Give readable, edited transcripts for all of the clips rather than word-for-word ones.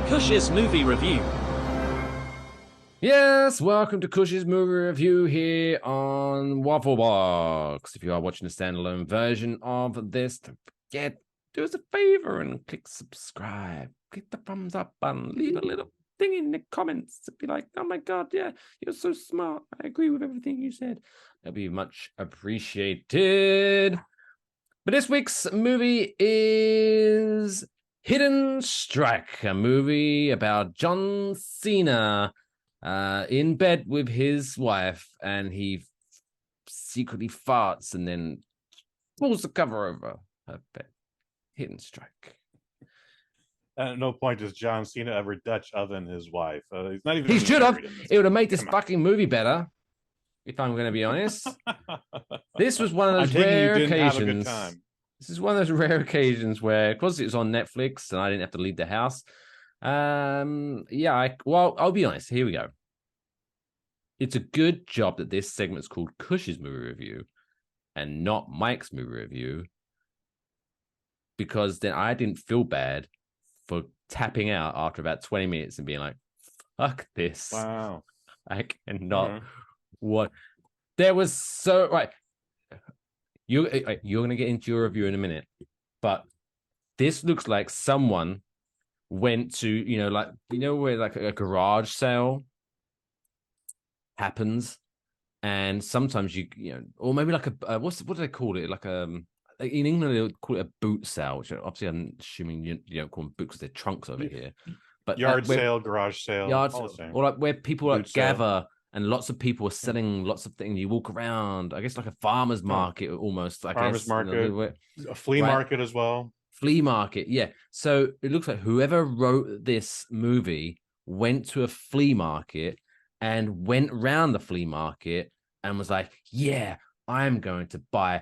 Kush's movie review. Yes, welcome to Kush's movie review here on Waffle Box. If you are watching a standalone version of this, don't forget, do us a favor and click subscribe. Click the thumbs up button. Leave a little thing in the comments to be like, oh my God, yeah, you're so smart. I agree with everything you said. That'll be much appreciated. But this week's movie is Hidden Strike, a movie about John Cena in bed with his wife, and he secretly farts and then pulls the cover over her bed. Hidden Strike. At no point does John Cena ever Dutch oven his wife. He's not even. He should have. married in this It would have movie. made this fucking movie better, if I'm going to be honest. This was one of I'm those taking rare you didn't have a good occasions. time. This is one of those rare occasions where, because it was on Netflix and I didn't have to leave the house. Well, I'll be honest. Here we go. It's a good job that this segment's called Kush's movie review and not Mike's movie review, because then I didn't feel bad for tapping out after about 20 minutes and being like, fuck this. Wow. I cannot. What? There was so, right. You're going to get into your review in a minute, but this looks like someone went to, where like a garage sale happens, and sometimes or maybe like what do they call it? Like in England they would call it a boot sale, which obviously I'm assuming you don't call them boots because they're trunks over here. But yard sale, garage sale, or like where people like gather. Sale. And lots of people are selling lots of things. You walk around, I guess, like a farmer's market, almost. Farmer's market, a flea market as well. Flea market, yeah. So it looks like whoever wrote this movie went to a flea market and went around the flea market and was like, yeah, I'm going to buy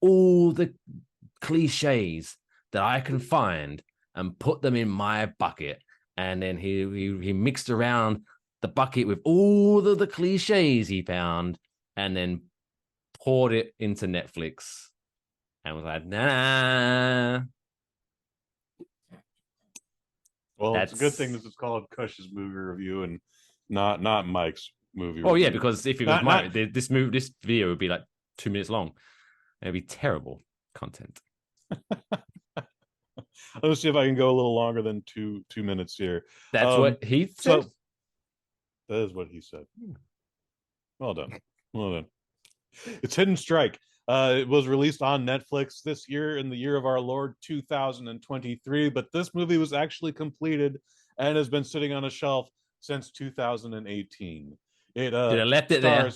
all the cliches that I can find and put them in my bucket. And then he mixed around the bucket with all of the cliches he found and then poured it into Netflix and was like, nah. Well, it's a good thing this is called Kush's movie review and not Mike's movie review. Oh, yeah, because if it was Mike, this video would be like 2 minutes long. It'd be terrible content. Let's see if I can go a little longer than two minutes here. That's what he said. So, that is what he said. Well done. Well done. It's Hidden Strike. It was released on Netflix this year in the year of our Lord 2023, but this movie was actually completed and has been sitting on a shelf since 2018. It Should have left it there.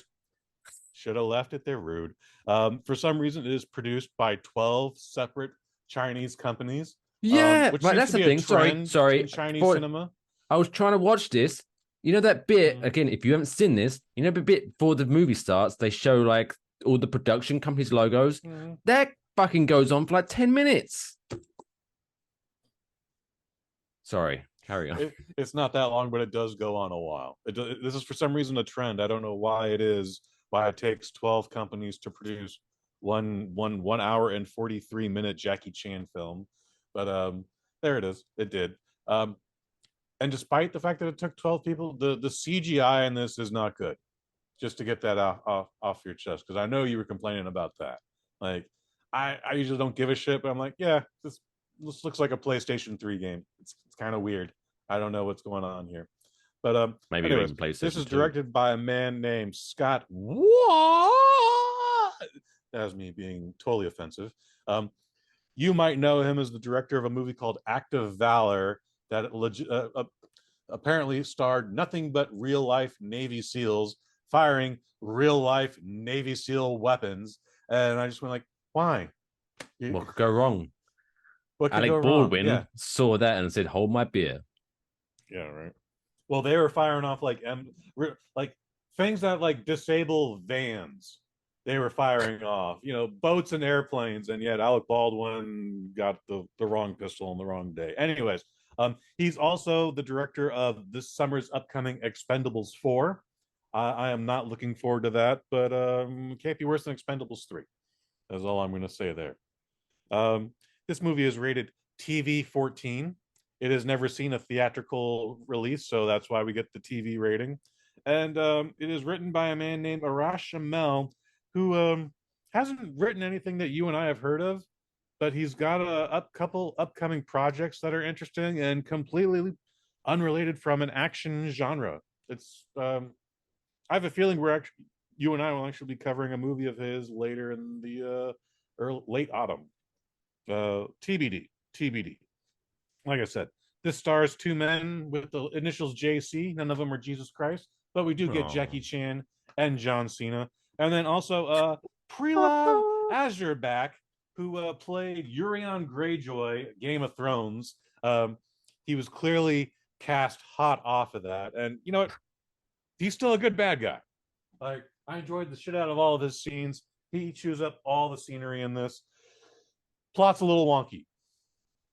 Should have left it there, rude. For some reason, it is produced by 12 separate Chinese companies. Yeah, right, that's the thing. Sorry. In Chinese cinema. I was trying to watch this. You know that bit, again, if you haven't seen this, the bit before the movie starts, they show like all the production companies' logos. That fucking goes on for like 10 minutes. Sorry, carry on. It's not that long, but it does go on a while. This is for some reason a trend. I don't know why it takes 12 companies to produce one hour and 43-minute Jackie Chan film. But there it is. It did. And despite the fact that it took 12 people, the CGI in this is not good. Just to get that off your chest, because I know you were complaining about that. Like, I usually don't give a shit, but I'm like, yeah, this looks like a PlayStation 3 game. It's kind of weird. I don't know what's going on here. But maybe anyways, PlayStation this is 2. directed by a man named Scott. What? That was me being totally offensive. You might know him as the director of a movie called Act of Valor that apparently starred nothing but real-life Navy SEALs firing real-life Navy SEAL weapons. And I just went like, why? What could go wrong? What could Alec go Baldwin wrong? Yeah. saw that and said, hold my beer. Yeah, right. Well, they were firing off like things that like disable vans. They were firing off, boats and airplanes, and yet Alec Baldwin got the wrong pistol on the wrong day. Anyways, he's also the director of this summer's upcoming Expendables 4. I am not looking forward to that, but can't be worse than Expendables 3. That's all I'm going to say there. This movie is rated TV 14. It has never seen a theatrical release, so that's why we get the TV rating. And it is written by a man named Arash Amel, who hasn't written anything that you and I have heard of, but he's got a couple upcoming projects that are interesting and completely unrelated from an action genre. It's I have a feeling you and I will actually be covering a movie of his later in the late autumn. TBD, TBD. Like I said, this stars two men with the initials JC. None of them are Jesus Christ, but we do get Oh. Jackie Chan and John Cena, and then also Prelav Azurback, who played Urion Greyjoy, Game of Thrones. He was clearly cast hot off of that, and you know what? He's still a good bad guy. Like I enjoyed the shit out of all of his scenes. He chews up all the scenery in this. Plot's a little wonky.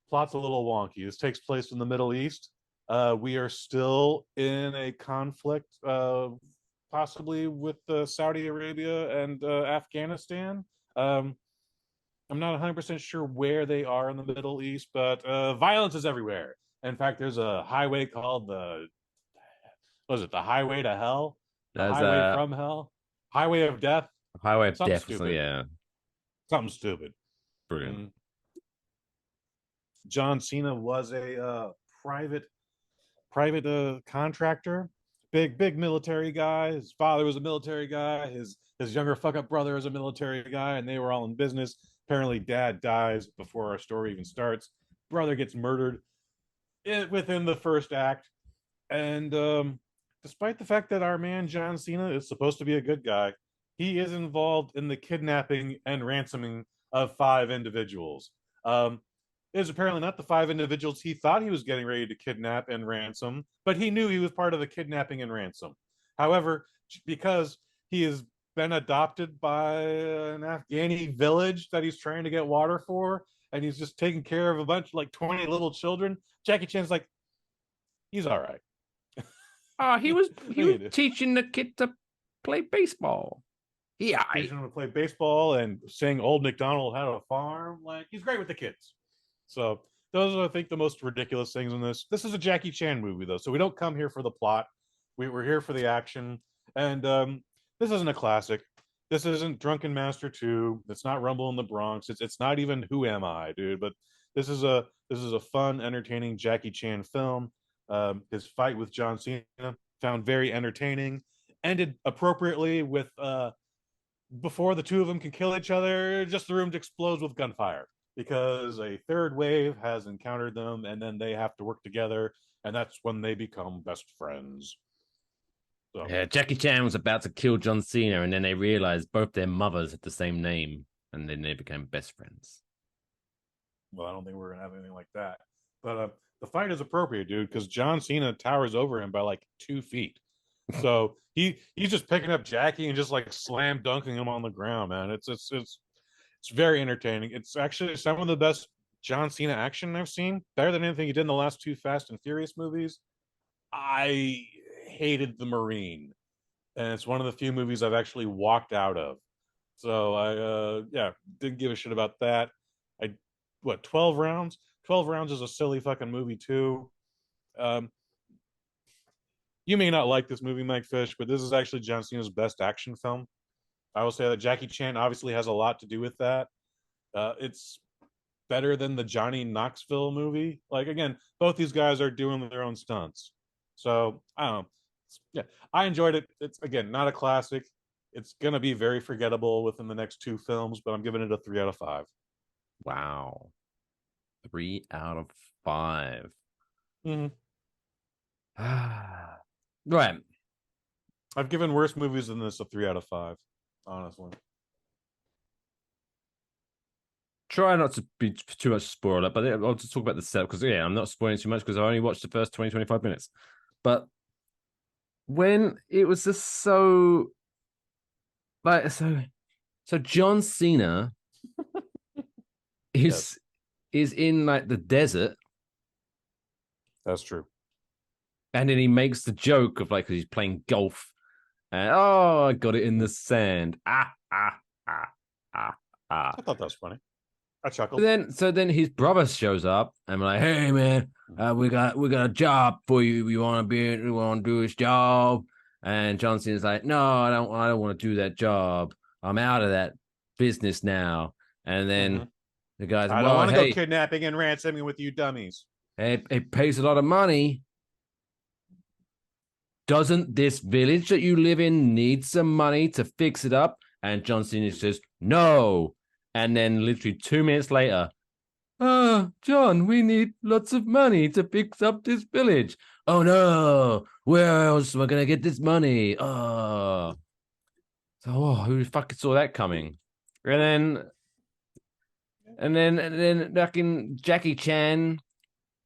Plot's a little wonky. This takes place in the Middle East. We are still in a conflict, possibly with Saudi Arabia and Afghanistan. Um, I'm not 100% sure where they are in the Middle East, but violence is everywhere. In fact, there's a highway called was it the highway to hell? The There's highway a from hell? Highway of death? highway of Something death or something. stupid. Yeah, Something stupid. brilliant. Mm. John Cena was a private contractor, big military guy. His father was a military guy. His younger fuck up brother is a military guy, and they were all in business. Apparently, dad dies before our story even starts. Brother gets murdered within the first act, and despite the fact that our man John Cena is supposed to be a good guy, he is involved in the kidnapping and ransoming of five individuals. It is apparently not the five individuals he thought he was getting ready to kidnap and ransom, but he knew he was part of the kidnapping and ransom. However, because he has been adopted by an Afghani village that he's trying to get water for, and he's just taking care of a bunch like 20 little children, Jackie Chan's like, he's all right. Oh, he was teaching the kid to play baseball. Yeah, teaching him to play baseball and saying old McDonald had a farm. Like he's great with the kids. So those are, I think, the most ridiculous things in this. This is a Jackie Chan movie, though, so we don't come here for the plot. We're here for the action, and this isn't a classic. This isn't Drunken Master 2. It's not Rumble in the Bronx. It's not even Who Am I, dude. But this is a fun, entertaining Jackie Chan film. His fight with John Cena found very entertaining. Ended appropriately with before the two of them can kill each other, just the room explodes with gunfire because a third wave has encountered them, and then they have to work together, and that's when they become best friends. So. Yeah, Jackie Chan was about to kill John Cena, and then they realized both their mothers had the same name, and then they became best friends. Well, I don't think we're gonna have anything like that, but the fight is appropriate, dude, because John Cena towers over him by like 2 feet. So he's just picking up Jackie and just like slam dunking him on the ground, man. It's very entertaining. It's actually some of the best John Cena action I've seen. Better than anything he did in the last two Fast and Furious movies. I hated The Marine, and it's one of the few movies I've actually walked out of. So I didn't give a shit about that. I 12 rounds? 12 rounds is a silly fucking movie too. Um, you may not like this movie, Mike Fish, but this is actually John Cena's best action film. I will say that Jackie Chan obviously has a lot to do with that. It's better than the Johnny Knoxville movie. Like again, both these guys are doing their own stunts. So I don't know. Yeah, I enjoyed it. It's again not a classic. It's gonna be very forgettable within the next two films, but I'm giving it a 3 out of 5. Wow, 3 out of 5. Mm-hmm. Right. I've given worse movies than this a 3 out of 5, honestly. Try not to be too much spoiler, but I'll just talk about the set because I'm not spoiling too much because I only watched the first 20-25 minutes. But when it was just so like so John Cena is in like the desert. That's true. And then he makes the joke of like, 'cause he's playing golf. And I got it in the sand. Ah. I thought that was funny. I chuckled. So then his brother shows up and I'm like, hey man, we got a job for you. We want to do his job. And John Cena's like, no, I don't want to do that job. I'm out of that business now. And Mm-hmm. then the guy's, I don't well, want to go hey, kidnapping and ransoming with you dummies. it pays a lot of money. Doesn't this village that you live in need some money to fix it up? And John Cena says, no. And then literally 2 minutes later, John, we need lots of money to fix up this village. Oh no, where else am I gonna get this money? Who fucking saw that coming? And then fucking Jackie Chan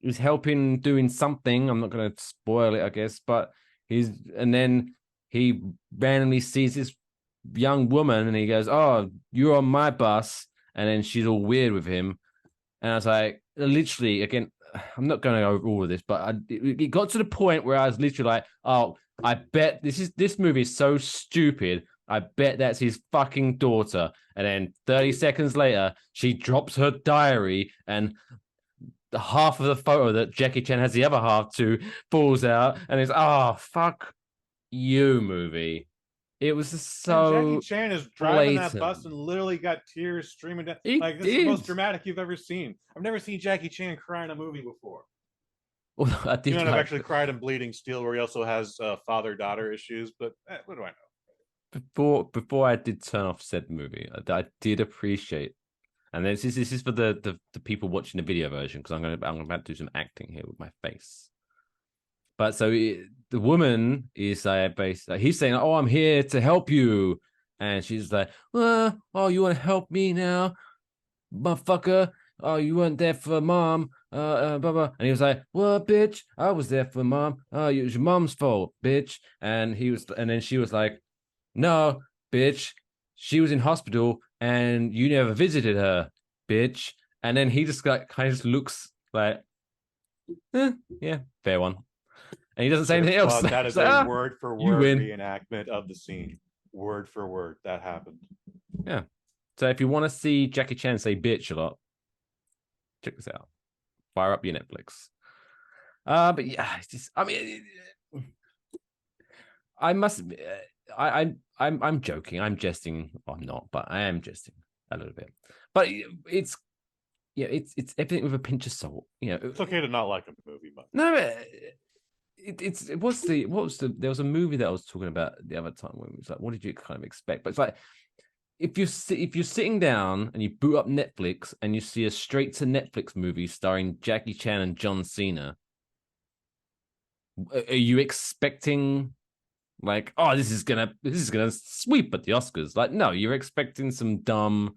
is helping doing something. I'm not gonna spoil it, I guess, but and then he randomly sees this young woman and he goes, oh, you're on my bus. And then she's all weird with him. And I was like, literally, again, I'm not going to go over all of this, but it got to the point where I was literally like, oh, I bet this movie is so stupid. I bet that's his fucking daughter. And then 30 seconds later, she drops her diary and the half of the photo that Jackie Chan has the other half to falls out. And it's, oh, fuck you, movie. It was just And Jackie so Chan is driving that blatant. bus and literally got tears streaming down. He Like, this is the did. most dramatic you've ever seen. I've never seen Jackie Chan cry in a movie before. Well, I did I've actually cried in Bleeding Steel, where he also has father-daughter issues. But what do I know? before I did turn off said movie. I did appreciate, and this is for the people watching the video version because I'm about to do some acting here with my face. But so the woman is basically he's saying, "Oh, I'm here to help you," and she's like, "Oh, you want to help me now, motherfucker? Oh, you weren't there for mom." Blah, blah. And he was like, "What, bitch? I was there for mom. Oh, it was your mom's fault, bitch." And then she was like, "No, bitch. She was in hospital, and you never visited her, bitch." And then he just like kind of just looks like, yeah, fair one. And he doesn't say anything else. Well, that is a word for word reenactment of the scene. Word for word, that happened. Yeah. So if you want to see Jackie Chan say bitch a lot, check this out. Fire up your Netflix. But yeah, it's just, I mean, I must. I'm joking. I'm jesting. Well, I'm not, but I am jesting a little bit. But it's it's everything with a pinch of salt. It's okay to not like a movie, but no. It was there was a movie that I was talking about the other time when it was like, what did you kind of expect? But it's like if you're sitting down and you boot up Netflix and you see a straight to Netflix movie starring Jackie Chan and John Cena, are you expecting like, oh, this is gonna sweep at the Oscars? Like, no, you're expecting some dumb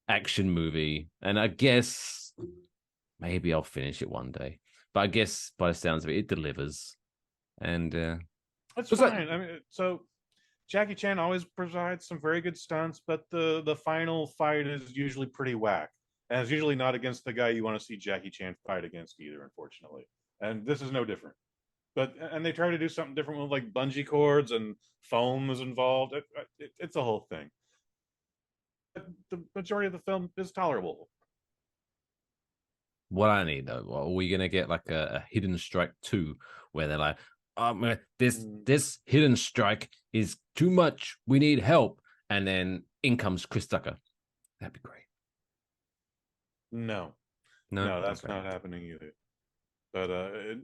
action movie, and I guess maybe I'll finish it one day. But I guess by the sounds of it, it delivers. And it's fine. I mean, so Jackie Chan always provides some very good stunts, but the final fight is usually pretty whack. And it's usually not against the guy you want to see Jackie Chan fight against either, unfortunately. And this is no different. And they try to do something different with like bungee cords and foam is involved. It's a whole thing. The majority of the film is tolerable. What I need though, are we gonna get like a Hidden Strike 2 where they're like, oh, this Hidden Strike is too much. We need help. And then in comes Chris Tucker. That'd be great. No, that's not happening either. But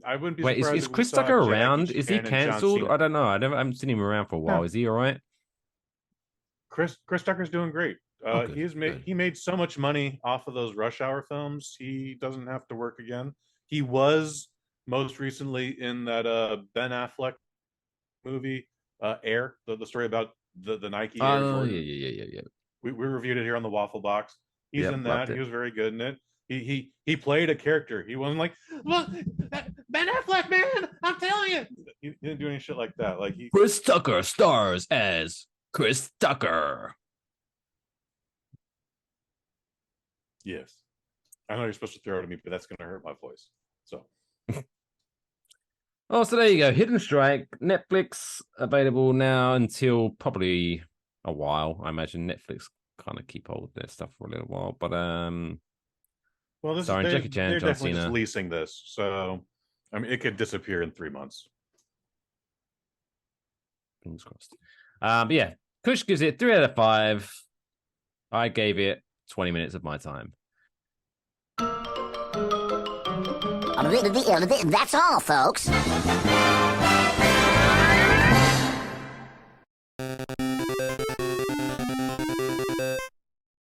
I wouldn't be surprised. Wait, is Chris Tucker around? Is he cancelled? I don't know. I haven't seen him around for a while. No. Is he all right? Chris Tucker's doing great. He made so much money off of those Rush Hour films. He doesn't have to work again. He was most recently in that Ben Affleck movie, Air, the story about the Nike Air Jordan. Yeah. We reviewed it here on the Waffle Box. He's in that. He was very good in it. He played a character. He wasn't like, look, Ben Affleck, man, I'm telling you. He didn't do any shit like that. Like Chris Tucker stars as Chris Tucker. Yes. I know you're supposed to throw it at me, but that's going to hurt my voice. So. So there you go. Hidden Strike, Netflix, available now until probably a while. I imagine Netflix kind of keep hold of their stuff for a little while. But Well, Starring Jackie Chan, they're John definitely just Cena. leasing this, so I mean, it could disappear in 3 months. Fingers crossed. But yeah, Kush gives it 3 out of 5. I gave it 20 minutes of my time. That's all, folks.